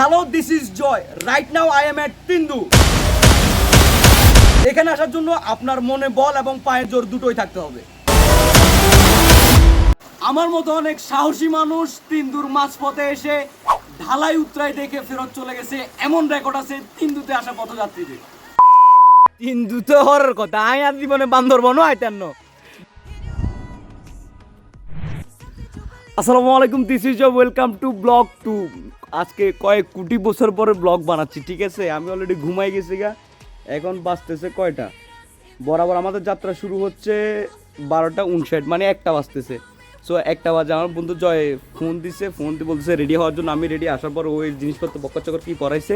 Hello, this is Joy. Right now I am at Tindu. এখানে আসার জন্য আপনার মনে বল এবং পায়ের জোর দুটোই থাকতে হবে। আমার মতো অনেক সাহসী মানুষ তিন্দুর মাঝপথে এসে ঢালাই উতরাই দেখে ফেরত চলে গেছে, এমন রেকর্ড আছে তিন্দুতে আসা পথযাত্রীদের। তিন্দুতে হওয়ার কথা আয় আর জীবনে বান্দরবনও আইতেন। আসসালামু আলাইকুম, this is welcome to blog 2। আজকে কয়েক কোটি বছর পরে ব্লগ বানাচ্ছি, ঠিক আছে। আমি অলরেডি ঘুমাই গেছি গা। এখন বাজতেছে কয়টা, বরাবর আমাদের যাত্রা শুরু হচ্ছে 12:59, মানে 1টা বাজতেছে। সো 1টা বাজে আমার বন্ধু জয় ফোন দিয়ে বলতেছে রেডি হওয়ার জন্য। আমি রেডি, আসার পর ওই জিনিসপত্র বক্কর কী পড়াইছে।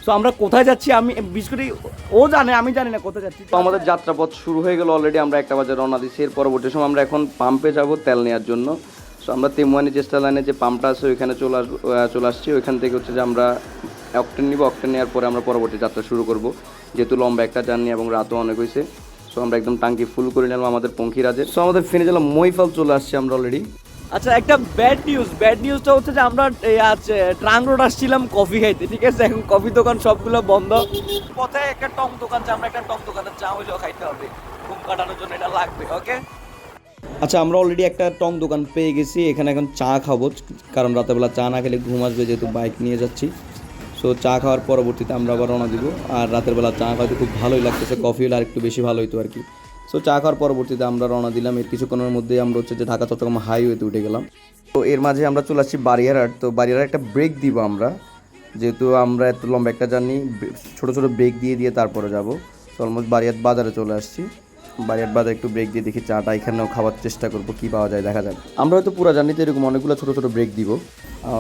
সো আমরা কোথায় যাচ্ছি আমি বিশেষ করে ও জানে, আমি জানি না কোথায় যাচ্ছি। তো আমাদের যাত্রাপথ শুরু হয়ে গেল অলরেডি। আমরা 1টা বাজে রওনা দিচ্ছি। এর পরবর্তী সময় আমরা এখন পাম্পে যাব তেল নেওয়ার জন্য। সো আমরা তেমুয়ানি চেষ্টা লাইনে যে পাম্পটা আছে ওইখানে চলে আসছি। ওইখান থেকে হচ্ছে যে আমরা অক্টেন নিব। অক্টেন নেওয়ার পরে আমরা পরবর্তী যাত্রা শুরু করব, যেহেতু লম্বা একটা জার্নি এবং রাতও অনেক হয়েছে। সো আমরা একদম টাঙ্কি ফুল করে নিলাম আমাদের পঙ্খিরাজে। সো আমাদের ফেনে গেলাম মহিফাল চলে আসছি আমরা অলরেডি। আচ্ছা, একটা ব্যাড নিউজটা হচ্ছে যে আমরা ট্রাং রোড আসছিলাম কফি খাইতে, ঠিক আছে। এখন কফি দোকান সবগুলো বন্ধ। পথে একটা টং দোকান আছে, আমরা একটা টং দোকানের চা হইলেও খাইতে হবে, ঘুম কাটানোর জন্য এটা লাগবে, ওকে। আচ্ছা, আমরা অলরেডি একটা টং দোকান পেয়ে গেছি। এখানে এখন চা খাবো, কারণ রাতেরবেলা চা না খেলে ঘুম আসবে, যেহেতু বাইক নিয়ে যাচ্ছি। সো চা খাওয়ার পরবর্তীতে আমরা আবার রওনা দিব। আর রাতের বেলা চা খাওয়াতে খুব ভালোই লাগতেছে, কফি হলে আর একটু বেশি ভালো হইতো আর কি। সো চা খাওয়ার পরবর্তীতে আমরা রওনা দিলাম। এর কিছুক্ষণের মধ্যে আমরা হচ্ছে যে ঢাকা চট্টগ্রাম হাইওয়েতে উঠে গেলাম। তো এর মাঝে আমরা চলে আসছি বারিয়ারহাট। তো বারিয়ারহাট একটা ব্রেক দিব আমরা, যেহেতু আমরা এত লম্বা একটা জার্নি, ছোটো ছোটো ব্রেক দিয়ে তারপরে যাব। তো অলমোস্ট বারিয়ারহাট বাজারে চলে আসছি। বারিয়ারহাট বাজারে একটু ব্রেক দিয়ে দেখি চাটা এখানেও খাওয়ার চেষ্টা করবো, কী পাওয়া যায় দেখা যাবে। আমরা হয়তো পুরো জার্নিতে এরকম অনেকগুলো ছোটো ছোটো ব্রেক দিব।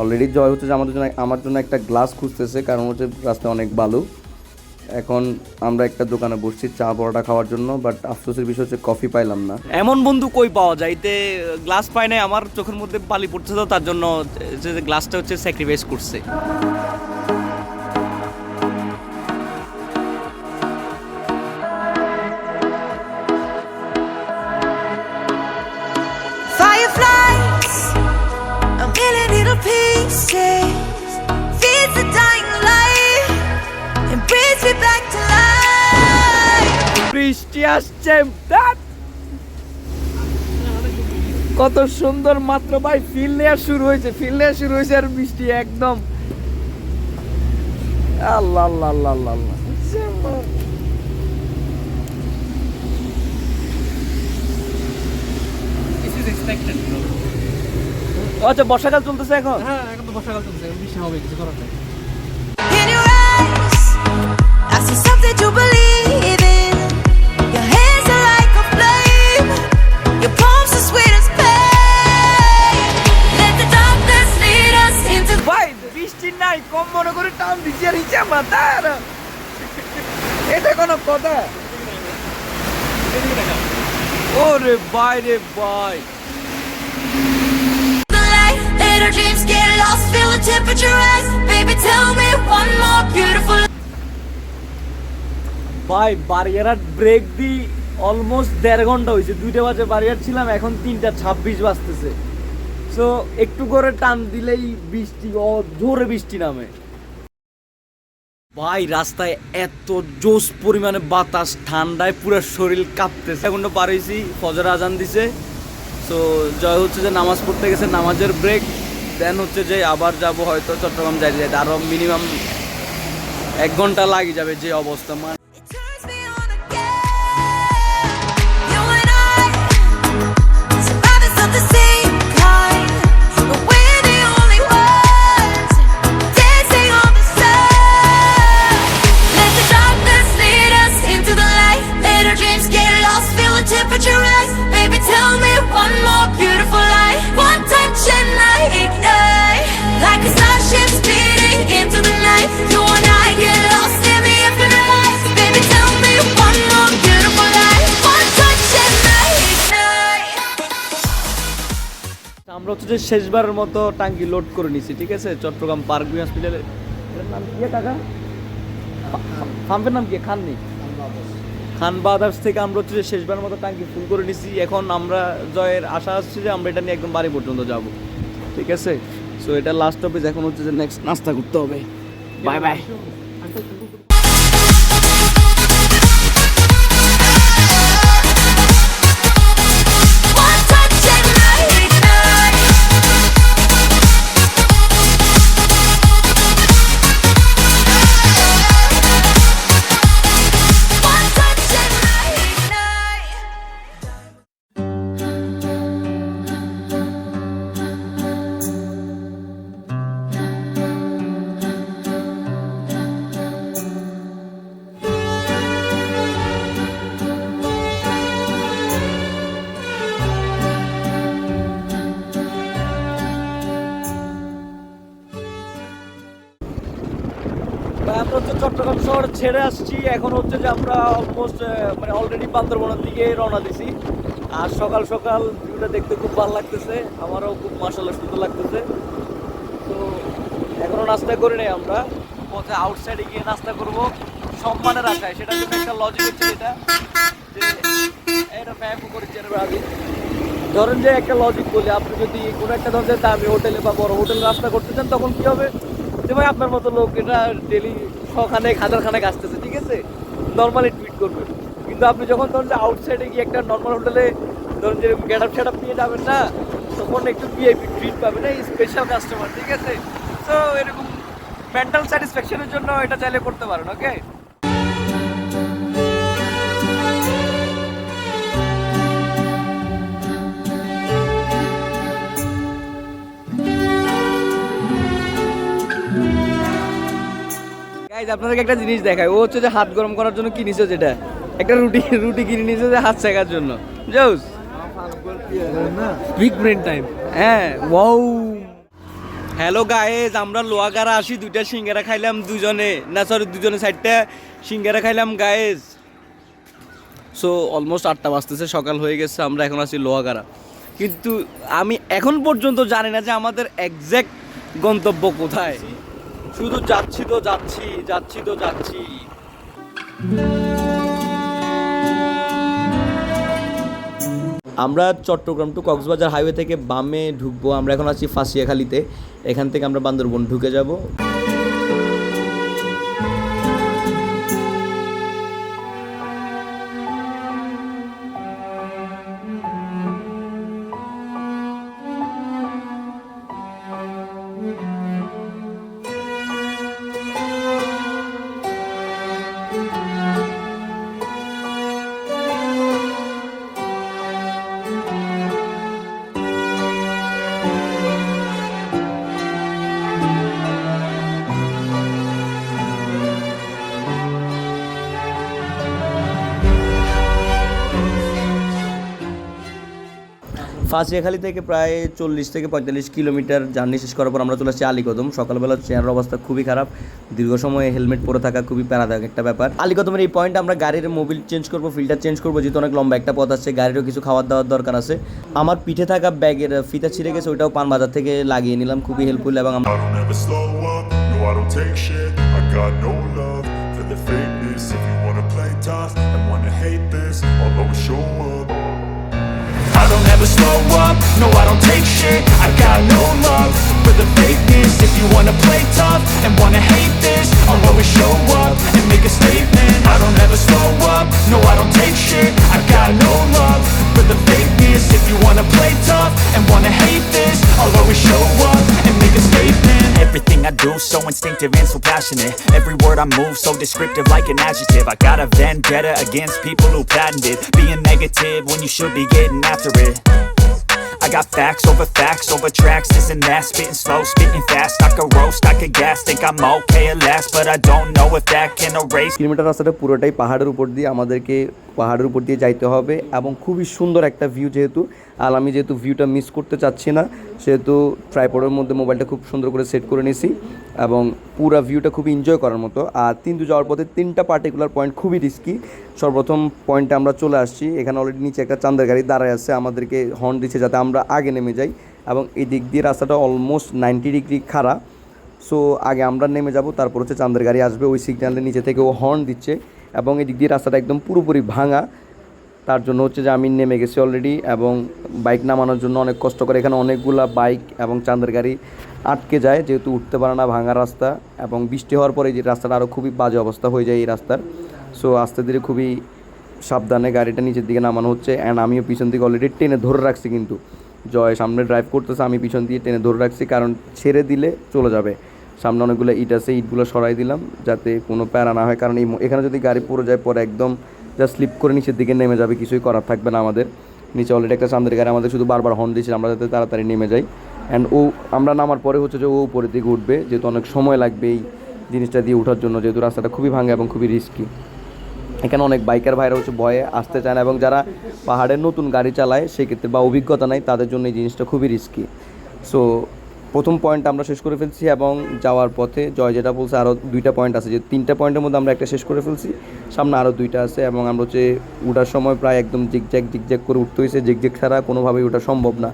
অলরেডি জয় হচ্ছে যে আমার জন্য একটা গ্লাস খুঁজতেছে, কারণ হচ্ছে রাস্তায় অনেক বালু। এখন আমরা একটা দোকানে বসছি চা পরোটা খাওয়ার জন্য, বাট আফসোসের বিষয় হচ্ছে কফি পাইলাম না। এমন বন্ধু কই পাওয়া যায়, এতে গ্লাস পাই নাই। আমার চোখের মধ্যে বালি পড়ছে, তো তার জন্য গ্লাসটা হচ্ছে স্যাক্রিফাইস করছে। বৃষ্টি আসছে, কত সুন্দর মাত্র ভাই ফিল নেওয়া শুরু হয়েছে আর বৃষ্টি একদম আল্লাহ আল্লাহ আল্লাহ আল্লাহ আল্লাহ। আচ্ছা, বর্ষাকাল চলতেছে এখন। হ্যাঁ, এখন তো বর্ষাকাল চলতেছে, বৃষ্টি হবে, কিছু করার নেই। ভাই বৃষ্টি নাই, কম মনে করে টান দিচ্ছি আর ইচ্ছা মাথার, এটা কোনো কথা? ওরে ভাই রে ভাই, ভাই বারিয়ারহাট ব্রেক দি অলমোস্ট 1.5 ঘন্টা হয়েছে। 2টা বাজে বারিয়ারহাট ছিলাম, এখন 3:26 বাজতেছে। সো একটু করে টান দিলেই বৃষ্টি, জোরে বৃষ্টি নামে। ভাই রাস্তায় এত জোশ পরিমাণে বাতাস, ঠান্ডায় পুরো শরীর কাঁপতেছে। এখন পার হয়েছি, ফজর আজান দিছে। সো জয় হচ্ছে যে নামাজ পড়তে গেছে, নামাজের ব্রেক। দেন হচ্ছে যে আবার যাব হয়তো চট্টগ্রাম যাইতে আরও মিনিমাম 1 ঘন্টা লাগে যাবে যে অবস্থা। আমরা হচ্ছে যে শেষবারের মতো টাঙ্কি লোড করে নিছি, ঠিক আছে। চট্টগ্রাম পার্কভিউ হসপিটালে, নাম কি কাকা, পাম্পের নাম কি? খান বাদার্স থেকে আমরা হচ্ছে যে শেষবারের মতো টাঙ্কি ফুল করে নিছি। এখন আমরা জয়ের আশা আসছে যে আমরা এটা নিয়ে একদম বাড়ি পর্যন্ত যাব, ঠিক আছে। সো এটা লাস্ট স্টপেজ। এখন হচ্ছে যে নেক্সট নাস্তা করতে হবে। Bye bye. One touch and I ignite. One touch and I ignite. ভাই আমরা হচ্ছে চট্টগ্রাম শহর ছেড়ে আসছি, এখন হচ্ছে যে আমরা অলমোস্ট মানে অলরেডি বান্দরবনের দিকে রওনা দিছি। আর সকাল সকাল ভিউটা দেখতে খুব ভালো লাগতেছে, আমারও খুব মাশাআল্লাহ সুন্দর লাগতেছে। তো এখনো নাস্তা করি নাই, আমরা পথে আউটসাইডে গিয়ে নাস্তা করব সম্মানের আশায়। সেটার জন্য একটা লজিক হচ্ছে এটা যে এটা ম্যাপও করেছি রাজি। ধরেন যে একটা লজিক বলি, আপনি যদি কোনো একটা ধরেন যে দামি হোটেলে বা বড় হোটেলে নাস্তা করতে চান, তখন কি হবে যে ভাই আপনার মতো লোক এটা ডেলি শখানেক হাজারখানেক আসতেছে, ঠিক আছে, নর্মালি টুইট করবে। কিন্তু আপনি যখন ধরেন যে আউটসাইডে গিয়ে একটা নর্মাল হোটেলে ধরেন যে গেট আপ সেট আপ নিয়ে যাবেন না, তখন একটু ভিআইপি ট্রিট পাবেন, এই স্পেশাল কাস্টমার, ঠিক আছে। তো এরকম মেন্টাল স্যাটিসফ্যাকশনের জন্য এটা চাইলে করতে পারেন, ওকে। গাইজ আপনাদেরকে একটা জিনিস দেখায়, ও হচ্ছে যে হাত গরম করার জন্য কি নিছে, যেটা একটা রুটি কিনে নিছে যে হাত শেখার জন্য। জোস বিগ ব্রেন টাইম। হ্যাঁ, ওয়াও। হ্যালো গাইজ, আমরা লোহাগাড়া আসি, দুইটা সিঙ্গারা খাইলাম দুজনে, না সরি দুজনে 4টা সিঙ্গারা খাইলাম গাইজ। সো অলমোস্ট 8টা বাজতেছে, সকাল হয়ে গেছে, আমরা এখন আছি লোহাগাড়া। কিন্তু আমি এখন পর্যন্ত জানি না যে আমাদের এক্স্যাক্ট গন্তব্য কোথায়। শুধু যাচ্ছি তো যাচ্ছি, যাচ্ছি তো যাচ্ছি। আমরা চট্টগ্রাম টু কক্সবাজার হাইওয়ে থেকে বামে ঢুকবো। আমরা এখন আছি ফাঁসিয়াখালীতে, এখান থেকে আমরা বান্দরবন ঢুকে যাব। ফাঁসিয়াখালী থেকে প্রায় 40 থেকে 45 কিলোমিটার জার্নি শেষ করার পর আমরা চলে আসছি আলীকদম। সকালবেলা চেয়ারের অবস্থা খুবই খারাপ, দীর্ঘ সময় হেলমেট পরে থাকা খুবই প্যারাদায়ক একটা ব্যাপার। আলীকদমের এই পয়েন্টে আমরা গাড়ির মোবিল চেঞ্জ করবো, ফিল্টার চেঞ্জ করবো, যেহেতু অনেক লম্বা একটা পথ আছে, গাড়িরও কিছু খাওয়ার দাওয়ার দরকার আছে। আমার পিঠে থাকা ব্যাগের ফিতা ছিঁড়ে গেছে, ওইটাও পান বাজার থেকে লাগিয়ে নিলাম, খুবই হেল্পফুল। এবং I don't ever slow up, no I don't take shit. I got no love for the fakeness. If you wanna play tough and wanna hate this, I'll always show up. I don't ever slow up, no I don't take shit. I got no love for the fakeness. If you wanna play tough and wanna hate this, I'll always show up and make a statement. I don't ever slow up, no I don't take shit. I got no love for the fakeness. If you wanna play tough and wanna hate this, I'll always show up and make a statement. Everything I do so instinctive and so passionate. Every word I move so descriptive like an adjective. I got a vendetta against people who patented being negative when you should be getting after it. I got facts over tracks, this and that. Spitting slow, spitting fast. I could roast, I could gas. Think I'm okay at last, but I don't know if that can erase. Kilometre রাস্তাটা পুরোটাই পাহাড়ের উপর দিয়ে, আমাদেরকে পাহাড়ের উপর দিয়ে যাইতে হবে। এবং খুবই সুন্দর একটা ভিউ, যেহেতু আর আমি যেহেতু ভিউটা মিস করতে চাচ্ছি না, সেহেতু ট্রাইপডের মধ্যে মোবাইলটা খুব সুন্দর করে সেট করে নিয়েছি এবং পুরো ভিউটা খুব এনজয় করার মতো। আর তিনটু যাওয়ার পথে 3টা পার্টিকুলার পয়েন্ট খুবই রিস্কি। সর্বপ্রথম পয়েন্টে আমরা চলে আসছি, এখানে অলরেডি নিচে একটা চাঁদের গাড়ি দাঁড়ায় আছে, আমাদেরকে হর্ন দিচ্ছে যাতে আমরা আগে নেমে যাই। এবং এই দিক দিয়ে রাস্তাটা অলমোস্ট 90 ডিগ্রি খাড়া। সো আগে আমরা নেমে যাব, তারপর হচ্ছে চাঁদের গাড়ি আসবে, ওই সিগন্যালের নিচে থেকে ও হর্ন দিচ্ছে। এবং এই দিক দিয়ে রাস্তাটা একদম পুরোপুরি ভাঙা, তার জন্য হচ্ছে যে আমি নেমে গেছি অলরেডি। এবং বাইক নামানোর জন্য অনেক কষ্ট করে, এখানে অনেকগুলা বাইক এবং চাঁদের গাড়ি আটকে যায়, যেহেতু উঠতে পারে না, ভাঙা রাস্তা, এবং বৃষ্টি হওয়ার পরে এই যে রাস্তাটা আরও খুবই বাজে অবস্থা হয়ে যায় এই রাস্তার। সো আস্তে ধীরে খুবই সাবধানে গাড়িটা নিচের দিকে নামানো হচ্ছে, অ্যান্ড আমিও পিছন দিকে অলরেডি টেনে ধরে রাখছি, কিন্তু জয় সামনে ড্রাইভ করতেছে, আমি পিছন দিয়ে টেনে ধরে রাখছি, কারণ ছেড়ে দিলে চলে যাবে। সামনে অনেকগুলো ইট আছে, ইটগুলো সরাই দিলাম যাতে কোনো প্যারা না হয়, কারণ এখানে যদি গাড়ি পড়ে যায় পরে একদম যা স্লিপ করে নিচের দিকে নেমে যাবে, কিছুই করার থাকবে না আমাদের। নিচে অলরেডি একটা চাঁদের গাড়ি আমাদের শুধু বারবার হর্ন দিয়েছিল আমরা যাতে তাড়াতাড়ি নেমে যাই, অ্যান্ড আমরা নামার পরে হচ্ছে যে ও উপরের দিকে উঠবে, যেহেতু অনেক সময় লাগবে এই জিনিসটা দিয়ে ওঠার জন্য, যেহেতু রাস্তাটা খুবই ভাঙা এবং খুবই রিস্কি। এখানে অনেক বাইকার ভাইরা হচ্ছে ভয়ে আসতে চায় না, এবং যারা পাহাড়ের নতুন গাড়ি চালায় সেক্ষেত্রে বা অভিজ্ঞতা নাই তাদের জন্য এই জিনিসটা খুবই রিস্কি। সো প্রথম পয়েন্ট আমরা শেষ করে ফেলছি, এবং যাওয়ার পথে জয় যেটা বলছে আরও 2টা পয়েন্ট আছে, যে 3টা পয়েন্টের মধ্যে আমরা একটা শেষ করে ফেলছি, সামনে আরও 2টা আছে, এবং আমরা হচ্ছে উঠার সময় প্রায় একদম জিগজ্যাগ করে উঠতে হয়েছে, জিগজ্যাগ ছাড়া কোনোভাবেই ওঠা সম্ভব না।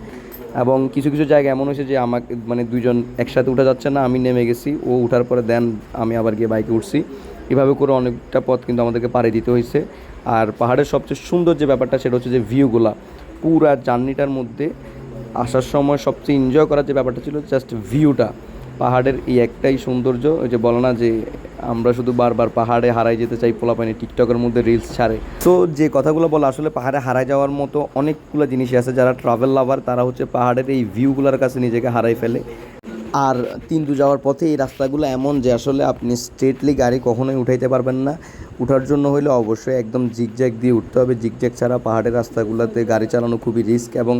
এবং কিছু কিছু জায়গা এমন হয়েছে যে আমাকে মানে দুইজন একসাথে উঠা যাচ্ছে না, আমি নেমে গেছি, ও উঠার পরে দেন আমি আবার গিয়ে বাইকে উঠছি, এভাবে করে অনেকটা পথ কিন্তু আমাদেরকে পাড়ি দিতে হয়েছে। আর পাহাড়ের সবচেয়ে সুন্দর যে ব্যাপারটা সেটা হচ্ছে যে ভিউগুলা, পুরা জার্নিটার মধ্যে আসার সময় সবচেয়ে এনজয় করার যে ব্যাপারটা ছিল জাস্ট ভিউটা, পাহাড়ের এই একটাই সৌন্দর্য। ওই যে বলো না যে আমরা শুধু বারবার পাহাড়ে হারাই যেতে চাই, পোলাপানি টিকটকের মধ্যে রিলস ছাড়ে। তো যে কথাগুলো বলো আসলে পাহাড়ে হারাই যাওয়ার মতো অনেকগুলো জিনিসই আছে, যারা ট্রাভেল লাভার তারা হচ্ছে পাহাড়ের এই ভিউগুলোর কাছে নিজেকে হারাই ফেলে। আর তিনদু যাওয়ার পথে এই রাস্তাগুলো এমন যে আসলে আপনি স্ট্রেটলি গাড়ি কখনোই উঠাইতে পারবেন না, উঠার জন্য হলে অবশ্যই একদম জিগজ্যাগ দিয়ে উঠতে হবে, জিগজ্যাগ ছাড়া পাহাড়ের রাস্তাগুলোতে গাড়ি চালানো খুবই রিস্ক, এবং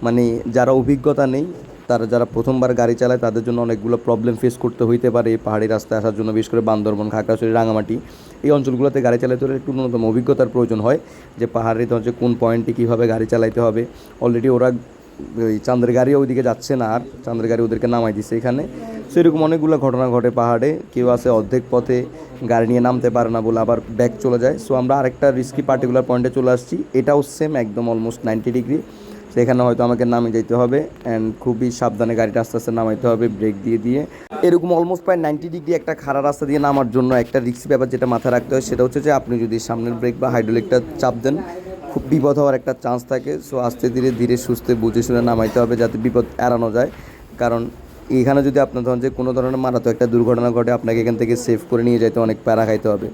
মানে যারা অভিজ্ঞতা নেই তারা যারা প্রথমবার গাড়ি চালায় তাদের জন্য অনেকগুলো প্রবলেম ফেস করতে হইতে পারে এই পাহাড়ি রাস্তায় আসার জন্য, বিশেষ করে বান্দরবন, খাগড়াছড়ি, রাঙামাটি এই অঞ্চলগুলোতে গাড়ি চালাতে হলে একটু ন্যূনতম অভিজ্ঞতার প্রয়োজন হয়, যে পাহাড়িতে হচ্ছে কোন পয়েন্টে কীভাবে গাড়ি চালাইতে হবে। অলরেডি ওরা ওই চাঁদের গাড়িও ওইদিকে যাচ্ছে না, আর চাঁদের গাড়ি ওদেরকে নামাই দিচ্ছে এখানে। সো এরকম অনেকগুলো ঘটনা ঘটে পাহাড়ে, কেউ আছে অর্ধেক পথে গাড়ি নিয়ে নামতে পারে না বলে আবার ব্যাক চলে যায়। সো আমরা আরেকটা রিস্কি পার্টিকুলার পয়েন্টে চলে আসছি, এটাও সেম একদম অলমোস্ট 90 ডিগ্রি, সেখানে হয়তো আমাকে নামে যেতে হবে, অ্যান্ড খুবই সাবধানে গাড়িটা আস্তে আস্তে নামাইতে হবে ব্রেক দিয়ে দিয়ে। এরকম অলমোস্ট প্রায় 90 ডিগ্রি একটা খাড়া রাস্তা দিয়ে নামার জন্য একটা রিস্কি ব্যাপার যেটা মাথায় রাখতে হয় সেটা হচ্ছে যে আপনি যদি সামনের ব্রেক বা হাইড্রোলিকটা চাপ দেন খুব বিপদ হওয়ার একটা চান্স থাকে। সো আস্তে ধীরে ধীরে সুস্থে বুঝে শুনে নামাইতে হবে যাতে বিপদ এড়ানো যায়, কারণ এখানে যদি আপনার ধরেন যে কোনো ধরনের মারাত্মক একটা দুর্ঘটনা ঘটে আপনাকে এখান থেকে সেভ করে নিয়ে যেতে অনেক প্যারা খাইতে হবে।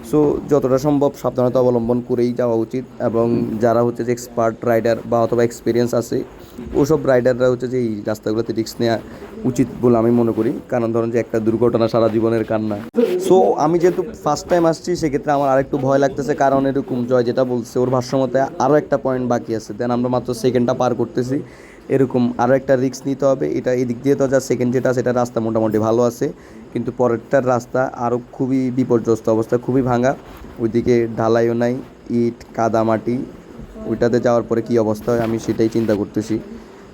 সো যতটা সম্ভব সাবধানতা অবলম্বন করেই যাওয়া উচিত, এবং যারা হচ্ছে যে এক্সপার্ট রাইডার বা অথবা এক্সপিরিয়েন্স আছে ওসব রাইডাররা হচ্ছে যে এই রাস্তাগুলোতে রিস্ক নেওয়া উচিত বলে আমি মনে করি, কারণ ধরুন যে একটা দুর্ঘটনা সারা জীবনের কান্না। সো আমি যেহেতু ফার্স্ট টাইম আসছি সেক্ষেত্রে আমার আরেকটু ভয় লাগতেছে, কারণ এরকম জয় যেটা বলছে ওর ভাষ্যমতে আরও একটা পয়েন্ট বাকি আছে, দেন আমরা মাত্র সেকেন্ডটা পার করতেছি, এরকম আরও একটা রিস্ক নিতে হবে। এটা এদিক দিয়ে তো যা সেকেন্ড যেটা সেটা রাস্তা মোটামুটি ভালো আছে, কিন্তু পরেরটার রাস্তা আরও খুবই বিপর্যস্ত অবস্থা, খুবই ভাঙা, ওইদিকে ঢালাইও নাই, ইট কাদা মাটি, ওইটাতে যাওয়ার পরে কী অবস্থা হয় আমি সেটাই চিন্তা করতেছি।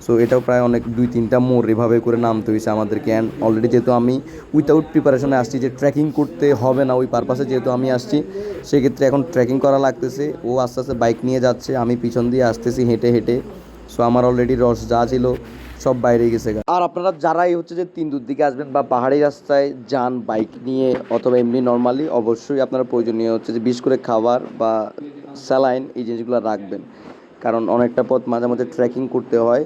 সো এটাও প্রায় অনেক 2-3টা মোড় এভাবে করে নামতে হয়েছে আমাদেরকে, অ্যান্ড অলরেডি যেহেতু আমি উইথাউট প্রিপারেশনে আসছি যে ট্রেকিং করতে হবে না ওই পারপাসে যেহেতু আমি আসছি, সেক্ষেত্রে এখন ট্রেকিং করা লাগতেছে। ও আস্তে আস্তে বাইক নিয়ে যাচ্ছে, আমি পিছন দিয়ে আসতেছি হেঁটে হেঁটে। সো আমার অলরেডি রস যা ছিল সব বাইরে গেছে। আর আপনারা যারাই হচ্ছে যে তিনদুর দিকে আসবেন বা পাহাড়ি রাস্তায় যান বাইক নিয়ে অথবা এমনি নর্মালি, অবশ্যই আপনারা প্রয়োজনীয় হচ্ছে যে বিশেষ করে খাবার বা স্যালাইন এই জিনিসগুলো রাখবেন, কারণ অনেকটা পথ মাঝে মাঝে ট্রেকিং করতে হয়।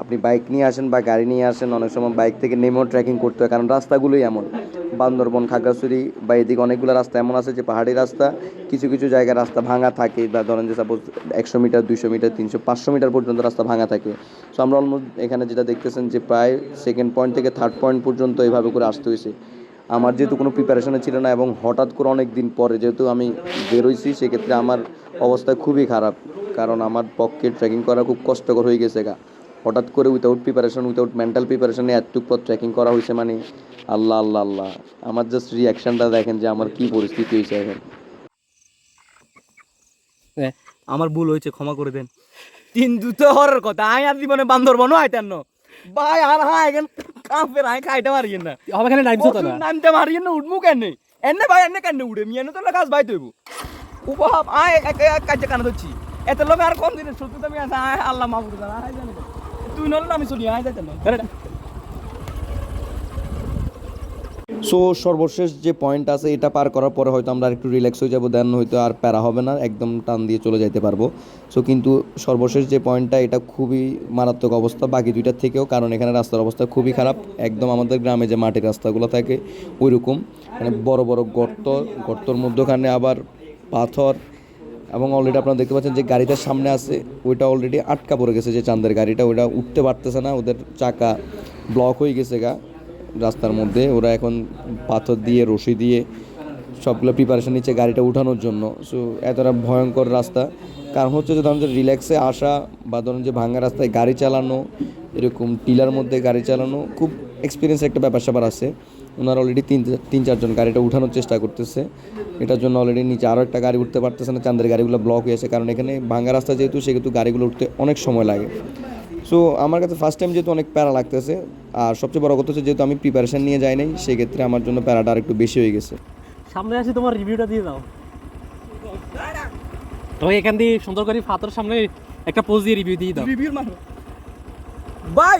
আপনি বাইক নিয়ে আসেন বা গাড়ি নিয়ে আসেন, অনেক সময় বাইক থেকে নেমেও ট্রেকিং করতে হয়, কারণ রাস্তাগুলোই এমন। বান্দরবন, খাগড়াছড়ি বা এদিকে অনেকগুলো রাস্তা এমন আছে যে পাহাড়ি রাস্তা, কিছু কিছু জায়গায় রাস্তা ভাঙা থাকে, বা ধরেন যে সাপোজ 100 মিটার, 200 মিটার, 300, 500 মিটার পর্যন্ত রাস্তা ভাঙা থাকে। সো আমরা অলমোস্ট এখানে যেটা দেখতেছেন যে প্রায় সেকেন্ড পয়েন্ট থেকে থার্ড পয়েন্ট পর্যন্ত এইভাবে করে আসতে হয়েছে। আমার যেহেতু কোনো প্রিপারেশনে ছিল না এবং হঠাৎ করে অনেক দিন পরে যেহেতু আমি বেরোইছি, সেক্ষেত্রে আমার অবস্থা খুবই খারাপ, কারণ আমার পক্ষে ট্রেকিং করা খুব কষ্টকর হয়ে গেছে হঠাৎ করে উইথাউট প্রিপারেশন, উইথাউট মেন্টাল প্রিপারেশনে এতটুকু পথ ট্রেকিং করা হয়েছে, মানে আল্লাহ আল্লাহ আল্লাহ। আমার জাস্ট রিয়াকশানটা দেখেন যে আমার কী পরিস্থিতি হয়েছে এখন। আমার ভুল হয়েছে, ক্ষমা করে দেন। তিন দুটো হওয়ার কথা আয় আর জীবনে বান্দরবনও আইতেন না ভাই, আর হ্যাঁ এখন কাপের আয় খাইতে পারিয়েন না, হবে এখানে নামছো তো না, নামতে পারিয়েন না, উঠমু কেন এনে ভাই, এনে কেন উঠে মিয়ানো তো কাজ ভাই তৈব উপহাব আয় কাজে কানা ধরছি এত লোক আর কম দিনের সত্যি তুমি আছে আয় আল্লাহ মাহবুদ আয় জানি তুই নলে আমি চলি আয় যাইতেন না। সো সর্বশেষ যে পয়েন্ট আছে এটা পার করার পরে হয়তো আমরা একটু রিল্যাক্স হয়ে যাবো, দেন হয়তো আর প্যারা হবে না, একদম টান দিয়ে চলে যাইতে পারবো। সো কিন্তু সর্বশেষ যে পয়েন্টটা এটা খুবই মারাত্মক অবস্থা বাকি দুইটার থেকেও, কারণ এখানে রাস্তার অবস্থা খুবই খারাপ, একদম আমাদের গ্রামে যে মাটির রাস্তাগুলো থাকে ওই রকম, মানে বড় বড় গর্তর মধ্যখানে আবার পাথর, এবং অলরেডি আপনারা দেখতে পাচ্ছেন যে গাড়িটার সামনে আছে ওইটা অলরেডি আটকা পড়ে গেছে, যে চাঁদের গাড়িটা ওইটা উঠতে পারতেছে না, ওদের চাকা ব্লক হয়ে গেছে রাস্তার মধ্যে। ওরা এখন পাথর দিয়ে রশি দিয়ে সবগুলো প্রিপারেশন নিচ্ছে গাড়িটা উঠানোর জন্য। সো এতটা ভয়ঙ্কর রাস্তা, কারণ হচ্ছে যে ধরুন যে রিল্যাক্সে আসা বা ধরুন যে ভাঙ্গা রাস্তায় গাড়ি চালানো, এরকম টিলার মধ্যে গাড়ি চালানো খুব এক্সপিরিয়েন্স একটা ব্যাপার স্যাপার আছে। ওনারা অলরেডি তিন চারজন গাড়িটা উঠানোর চেষ্টা করতেছে, এটার জন্য অলরেডি নিচে আরও একটা গাড়ি উঠতে পারতেছে না, চাঁদের গাড়িগুলো ব্লক হয়েছে, কারণ এখানে ভাঙ্গা রাস্তা যেহেতু সেহেতু গাড়িগুলো উঠতে অনেক সময় লাগে। সো আমার কাছে ফার্স্ট টাইম যেহেতু অনেক প্যারা লাগতেছে, আর সবচেয়ে বড় কথা হচ্ছে যেহেতু আমি প্রিপারেশন নিয়ে যাই নাই, সেক্ষেত্রে আমার জন্য প্যারাটা আর একটু বেশি হয়ে গেছে। সামনে আসি তোমার রিভিউটা দিয়ে দাও। তুমি এখান দিয়ে সুন্দর করে ফাতর সামনে একটা পোজ দিয়ে রিভিউ দিয়ে দাও। রিভিউ মানে ভাই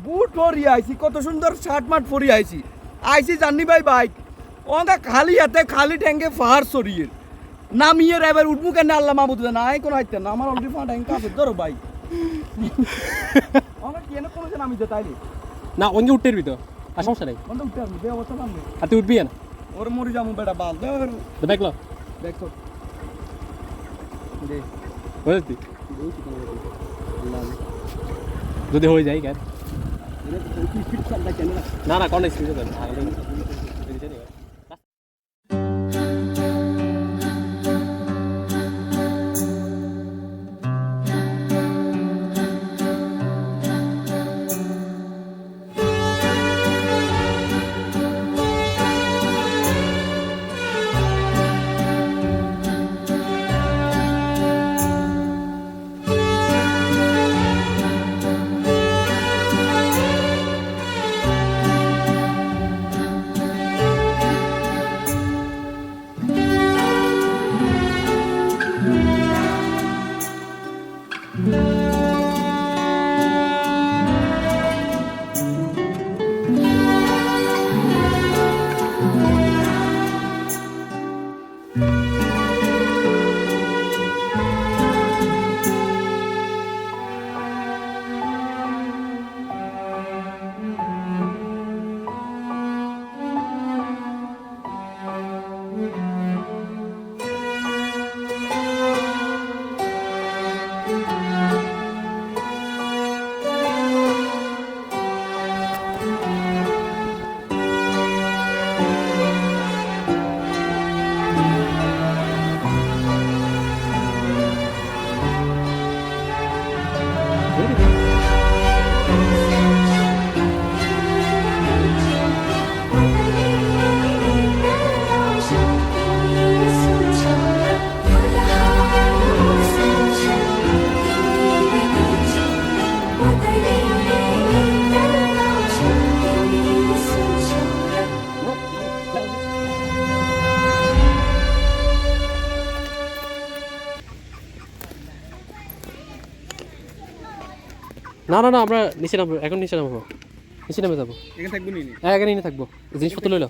বুট পরিয়ে আইছি, কত সুন্দর শার্ট মার্ট পরিয়ে আইছি জানি ভাই বাইক ওটা খালি হাতে খালি ট্যাঙ্কে ফাহার সরিয়ে নামিয়ে এবার উঠবো কেন আল্লাহ মাহবুদ না কোনো হাইতেন না, আমার অলরেডি ফাঁ ট্যাঙ্ক আছে ধরো ভাই আমার কেন কোনো নামি যে তাইলে না অঙ্গে উঠতে পারবি তো, আর সমস্যা নেই। কোনটা উঠতে আসবি অবস্থা নামবে আর তুই উঠবি না, ওর মরি যাবো বেটা বাল দেখলো দেখো বুঝলি যদি হয়ে যায় কেন না না কোন স্পিড যাবে না না না আমরা নিচে নামবো, এখন নিচে নামবো, নিচে নামে যাবো। এখানে থাকবো নি হ্যাঁ এখানে নিয়ে থাকবো, জিনিসপত্র লইলো।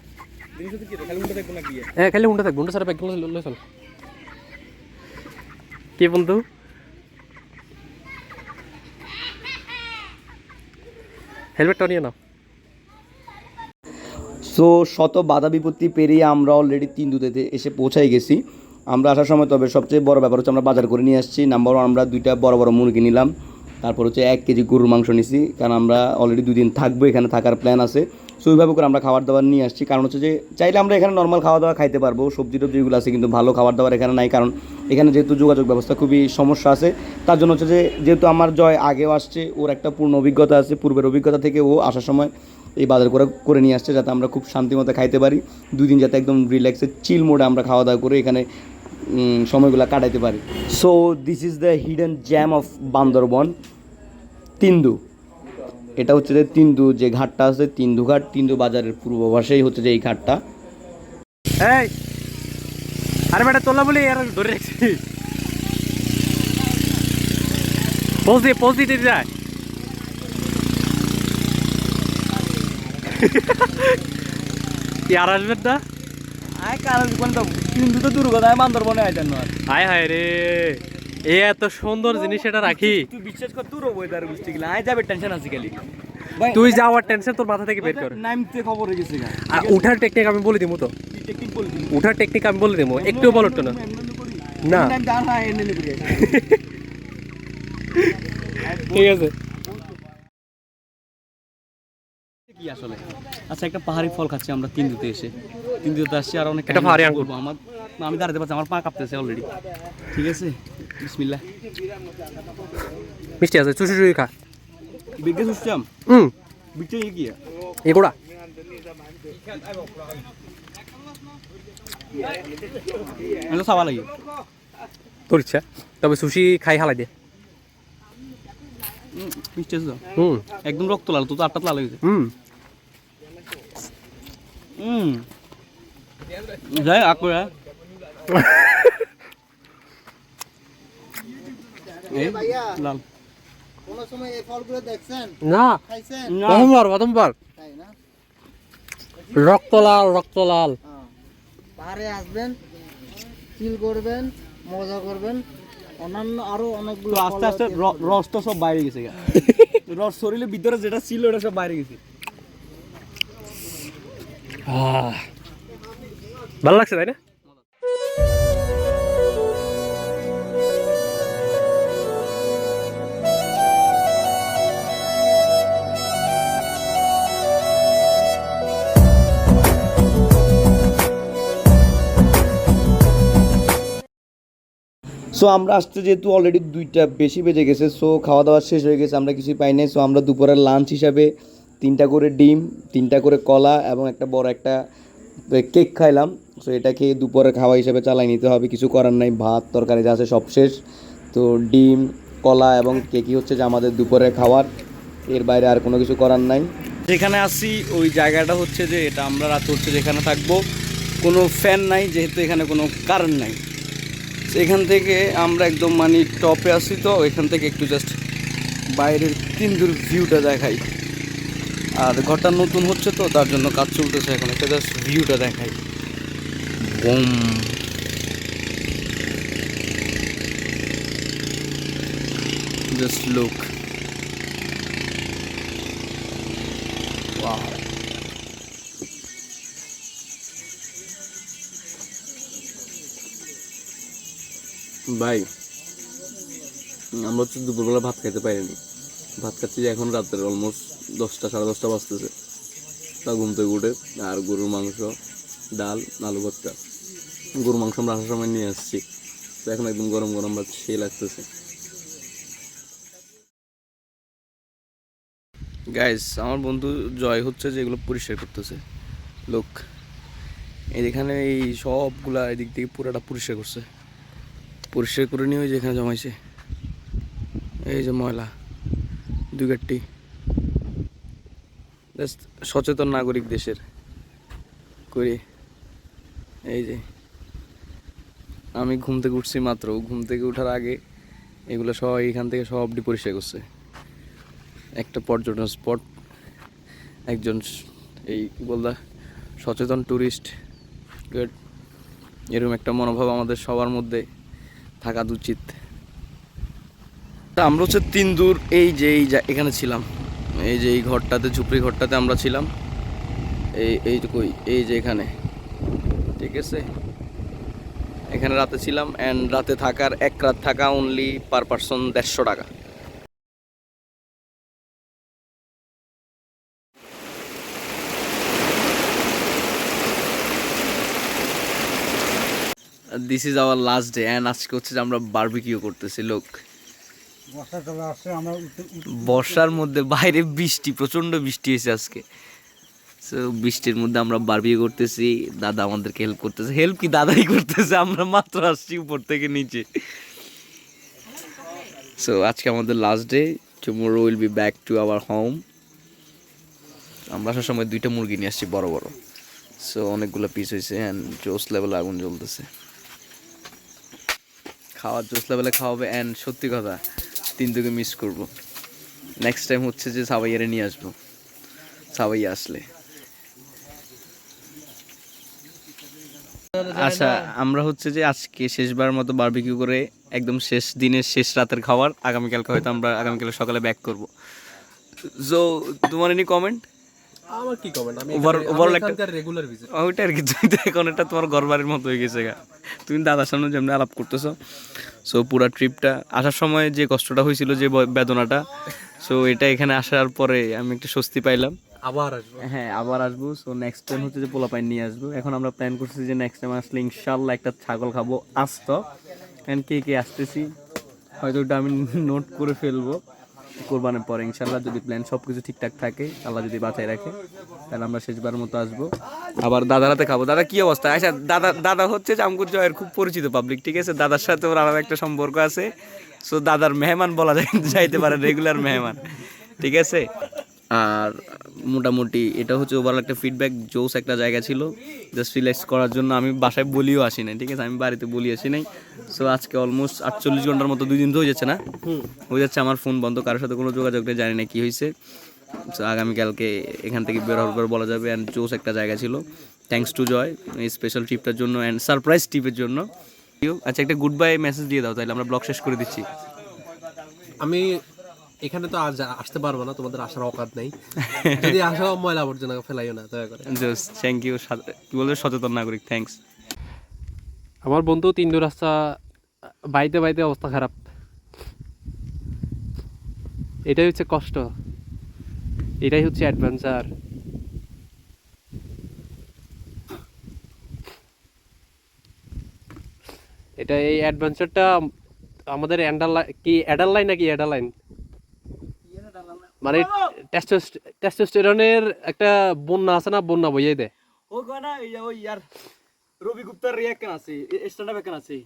জিনিসটা কি খালি উঠে থাকবো না কি হ্যাঁ খালি হুন্ডা থাকবো, হুন্ডা সারা ব্যাগগুলো লই চল। কি বন্ধু হেলমেটটা নিয়ে নাও। সো শত বাধা বিপত্তি পেরিয়ে আমরা অলরেডি তিনদুতেতে এসে পৌঁছাই গেছি। আমরা আসার সময় তবে সবচেয়ে বড় ব্যাপার হচ্ছে আমরা বাজার করে নিয়ে আসছি। নাম্বার ওয়ান, আমরা 2টা বড় বড় মুরগি নিলাম, তারপর হচ্ছে 1 কেজি গরুর মাংস নিছি, কারণ আমরা অলরেডি 2 দিন থাকবো, এখানে থাকার প্ল্যান আছে। সো ওইভাবে করে আমরা খাবার দাবার নিয়ে আসছি, কারণ হচ্ছে যে চাইলে আমরা এখানে নর্মাল খাওয়া দাওয়া খাইতে পারবো, সবজি টবজি যেগুলো আছে, কিন্তু ভালো খাবার দাবার এখানে নাই, কারণ এখানে যেহেতু যোগাযোগ ব্যবস্থা খুবই সমস্যা আছে। তার জন্য হচ্ছে যে যেহেতু আমার জয় আগেও আসছে, ওর একটা পূর্ণ অভিজ্ঞতা আছে, পূর্বের অভিজ্ঞতা থেকে ও আসার সময় এই বাজার করে নিয়ে আসছে, যাতে আমরা খুব শান্তিমতো খাইতে পারি, 2 দিন যাতে একদম রিল্যাক্সে চিল মোডে আমরা খাওয়া দাওয়া করে এখানে সময়গুলো কাটাইতে পারি। So this is the hidden jam of Bandarban, Tindu. এটা হচ্ছে যে তিন্দু যে ঘাটটা আছে, তিন্দু ঘাট, তিন্দু বাজারের পূর্ব পাশেই হচ্ছে যে এই ঘাটটা। এই আরে বেটা তোলা বলি আর ধরে রাখছি, পোজ দিতে যায়। কি আর আসবেন না? আয় কারণ কোন তো কিন্তু তো দূর কথা বান্দরবনে আইতেন না হায় হায় রে, এ এত সুন্দর জিনিস এটা রাখি। তুই বিশ্বাস কর তোর ওয়েদার বুঝতে গেলে আয় যাবে টেনশন আছে খালি তুই যাওয়ার টেনশন তোর মাথা থেকে বের কর। নামতে খবর হয়ে গেছে আর উঠার টেকনিক আমি বলে দিমু তো, টেকনিক বল দিন উঠার টেকনিক আমি বলে দিমু, একটু বলো তো না। না। টাইম দাঁড় না এনে নিবি ঠিক আছে। কি আসলে আচ্ছা একটা পাহাড়ি ফল খাচ্ছি আমরা তিনদুতে এসে তিনদুতে আসছি আর অনেক এটা পাহাড়ি আঙ্গুর। বলবো আমার আমি দাঁড়াতে পারছি আমার পা কাঁপতেছে অলরেডি ঠিক আছে বিসমিল্লাহ মিষ্টি আছে, চুষি চুষি খা। বিজ্ঞে সুস্টাম হুম, বিজ্ঞে কি এগুলা আমি তো খাওয়া লাগে তোর ইচ্ছা, তবে সুশি খাই হালাই দে। মিষ্টি আছে তো হুম একদম রক্ত লাল তো আটটা লাল হয়ে গেছে হুম। যাই আকরা লাল কোন সময় এই ফলগুলো দেখছেন না, খাইছেন প্রথমবার তাই না রক্তলাল রক্তলাল। পাহাড়ে আসবেন চিল করবেন মজা করবেন অন্যান্য আরো অনেকগুলো তো আস্তে আস্তে রস তো সব বাইরে গেছে গা। রস শরীরের ভিতরে যেটা ছিল ওটা সব বাইরে গেছে ভালো লাগছে তাই না? সো আমরা আসতে যেহেতু অলরেডি 2টা বেশি বেজে গেছে সো খাওয়া দাওয়া শেষ হয়ে গেছে আমরা কিছুই পাই নাই সো আমরা দুপুরের লাঞ্চ হিসাবে 3টা করে ডিম 3টা করে কলা এবং একটা বড় একটা কেক খাইলাম সো এটা খেয়ে দুপুরের খাওয়া হিসাবে চালাই নিতে হবে কিছু করার নাই ভাত তরকারি যা আছে সব শেষ তো ডিম কলা এবং কেকই হচ্ছে যে আমাদের দুপুরের খাওয়ার এর বাইরে আর কোনো কিছু করার নাই যেখানে আসি ওই জায়গাটা হচ্ছে যে এটা আমরা রাত হচ্ছে যেখানে থাকবো কোনো ফ্যান নাই যেহেতু এখানে কোনো কারেন্ট নাই এখান থেকে আমরা একদম মানে টপে আসি তো এখান থেকে একটু জাস্ট বাইরের তিনদুর ভিউটা দেখাই আর ঘরটা নতুন হচ্ছে তো তার জন্য কাজ চলতেছে এখন একটা জাস্ট ভিউটা দেখাই বুম জাস্ট লুক ওয়াও ভাই আমরা হচ্ছে দুপুরবেলা ভাত খাইতে পারিনি ভাত খাচ্ছি যে এখন রাতের অলমোস্ট 10টা 10:30 বাজতেছে তা ঘুম থেকে উঠে আর গরুর মাংস ডাল আলু ভর্তা গরুর মাংস আমরা আসার সময় নিয়ে আসছি তো এখন একদম গরম গরম ভাত সেই লাগতেছে গাইস আমার বন্ধু জয় হচ্ছে যে এগুলো পরিষ্কার করতেছে লোক এখানে এই সবগুলা এদিক থেকে পুরাটা পরিষ্কার করছে পরিষ্কার করে নিয়ে ওই যে এখানে জমাইছে এই যে ময়লা দুই গাঠটি জাস্ট সচেতন নাগরিক দেশের করি এই যে আমি ঘুম থেকে উঠছি মাত্র ঘুম থেকে ওঠার আগে এগুলো সব এখান থেকে সবটি পরিষ্কার করছে একটা পর্যটন স্পট একজন এই কি বলদা সচেতন ট্যুরিস্ট গুড এরকম একটা মনোভাব আমাদের সবার মধ্যে থাকা উচিত আমরা হচ্ছে তিনদুর এই যে এখানে ছিলাম এই যে এই ঘরটাতে ঝুপড়ি ঘরটাতে আমরা ছিলাম এই যে কই এই যে এখানে ঠিক আছে এখানে রাতে ছিলাম অ্যান্ড রাতে থাকার এক রাত থাকা অনলি পার পারসন 150 টাকা this is our last day and আজকে হচ্ছে যে আমরা বারবিকিউ করতেছি লোক বর্ষার মধ্যে বাইরে বৃষ্টি প্রচণ্ড বৃষ্টি হয়েছে আজকে সো বৃষ্টির মধ্যে আমরা বারবিকিউ করতেছি দাদা আমাদেরকে হেল্প করতেছে হেল্প কি দাদাই করতেছে আমরা মাত্র আসছি উপর থেকে নিচে সো আজকে আমাদের last day tomorrow will be back to our home আমরা আসার সময় 2টা মুরগি নিয়ে আসছি বড় বড় সো অনেকগুলো পিস হয়েছে অ্যান্ড জোস লেভেলে আগুন জ্বলতেছে খাওয়ার জোস লেভেলে খাওয়াবে অ্যান্ড সত্যি কথা তিনটুকে মিস করব নেক্সট টাইম হচ্ছে যে সাবাইয়ারে নিয়ে আসবো সাবাইয়া আসলে আচ্ছা আমরা হচ্ছে যে আজকে শেষবার মতো বারবিকিউ করে একদম শেষ দিনের শেষ রাতের খাবার আগামীকালকে হয়তো আমরা আগামীকাল সকালে ব্যাক করব। সো তোমার এনি কমেন্ট? আমার কি কমেন্ট, আমি ওভারঅল একটা এখানকার রেগুলার ভিজিট। ওইটা আর কি, তুমি তো এখন এটা তোমার ঘর বাড়ির মতো হয়ে গেছে গা, তুমি দাদার সামনে যেমনি আলাপ করতেছো। সো পুরো ট্রিপটা আসার সময় যে কষ্টটা হয়েছিল, যে বেদনাটা, সো এটা এখানে আসার পরে আমি একটু স্বস্তি পাইলাম। আবার আসবো। হ্যাঁ আবার আসবো। সো নেক্সট টাইম হচ্ছে যে পোলাপাইন নিয়ে আসবো। এখন আমরা প্ল্যান করছি যে নেক্সট টাইম আসলে ইনশাল্লাহ একটা ছাগল খাবো আস্ত। এন্ড কে কে আসতেছি হয়তো ওটা আমি নোট করে ফেলবো কোরবানের পরে ইনশাল্লাহ, যদি প্ল্যান সব কিছু ঠিকঠাক থাকে, আল্লাহ যদি বাঁচায় রাখে, তাহলে আমরা শেষবার মতো আসবো। আবার দাদার হাতে খাবো। দাদা কি অবস্থা? আচ্ছা দাদা হচ্ছে যে আমগুর জয়ের খুব পরিচিত পাবলিক, ঠিক আছে? দাদার সাথে ওর আলাদা একটা সম্পর্ক আছে। সো দাদার মেহমান বলা যাইতে পারে, রেগুলার মেহমান, ঠিক আছে? আর মোটামুটি এটা হচ্ছে ওভারঅল একটা ফিডব্যাক, জোস একটা জায়গা ছিল জাস্ট রিল্যাক্স করার জন্য। আমি বাসায় বলিও আসি নাই, ঠিক আছে? আমি বাড়িতে বলি আসি নাই। সো আজকে অলমোস্ট 48 ঘন্টার মতো 2 দিন তো হয়ে যাচ্ছে না, হয়ে যাচ্ছে আমার ফোন বন্ধ, কারোর সাথে কোনো যোগাযোগ নেই, জানি না কী হয়েছে। সো আগামীকালকে এখান থেকে বের হওয়ার পর বলা যাবে। অ্যান্ড জোস একটা জায়গা ছিল। থ্যাঙ্কস টু জয় এই স্পেশাল ট্রিপটার জন্য অ্যান্ড সারপ্রাইজ ট্রিপের জন্য। আচ্ছা একটা গুড বাই মেসেজ দিয়ে দাও, তাহলে আমরা ব্লগ শেষ করে দিচ্ছি। আমি এখানে তো আজ আসতে পারবো না, তোমাদের আসার অকাত নেই। যদি আসো ময়লা আবর্জনা ফেলাইও না দয়া করে। Just thank you. কি বলতে, সচেতন নাগরিক, থ্যাঙ্কস। আমার বন্ধু 3 রাস্তা বাইতে বাইতে অবস্থা খারাপ। এটাই হচ্ছে কষ্ট, এটাই হচ্ছে অ্যাডভেঞ্চার। এটা এই অ্যাডভেঞ্চারটা আমাদের অ্যাডারলাইন নাকি অ্যাডারলাইন, মানে টেস্টোস্টেরনের একটা বন্যা আছে না, বন্যা বইয়ে দেয়। ও কয় না ওই यार रवि गुप्ता रिएक्ट करना से स्टैंड अप करना से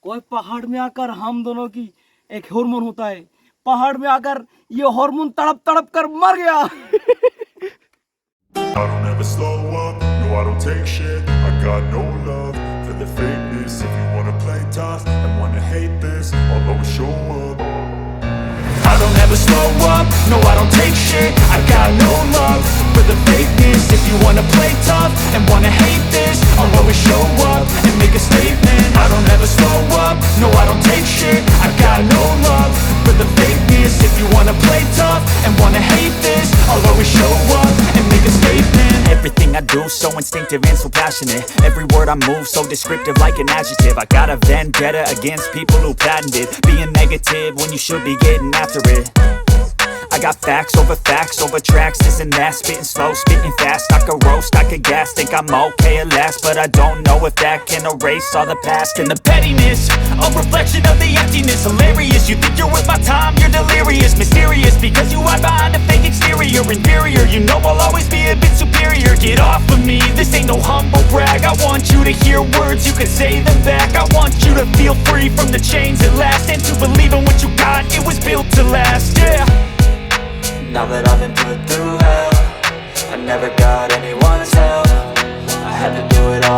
कोई पहाड़ में आकर हम दोनों की एक हार्मोन होता है, पहाड़ में आकर ये हार्मोन तड़प तड़प कर मर गया। I don't ever slow up, no I don't take shit. I got no love for the fakeness. If you wanna play tough and wanna hate this, I'll always show up. I don't ever slow up, no I don't take shit. I got no love for the fakeness. If you wanna play tough and wanna hate this, I'll always show up and make a statement. I don't ever slow up, no I don't take shit. I got no love for the fakeness. If you wanna play tough and wanna hate this, I'll always show up and make a statement. Everything I do so instinctive and so passionate. Every word I move so descriptive like an adjective. I got a vendetta against people who patented being negative when you should be getting after it. I got facts over tracks, this and that. Spitting slow, spitting fast. I could roast, I could gas. Think I'm okay at last, but I don't know if that can erase all the past. And the pettiness, a reflection of the emptiness. Hilarious, you think you're worth my time, you're delirious. Mysterious, because you hide behind a fake exterior. Inferior, you know I'll always be a bit superior. Get off of me, this ain't no humble brag. I want you to hear words, you can say them back. I want you to feel free from the chains at last, and to believe in what you got, it was built to last, yeah. Now that I've been put through hell, I never got anyone's help.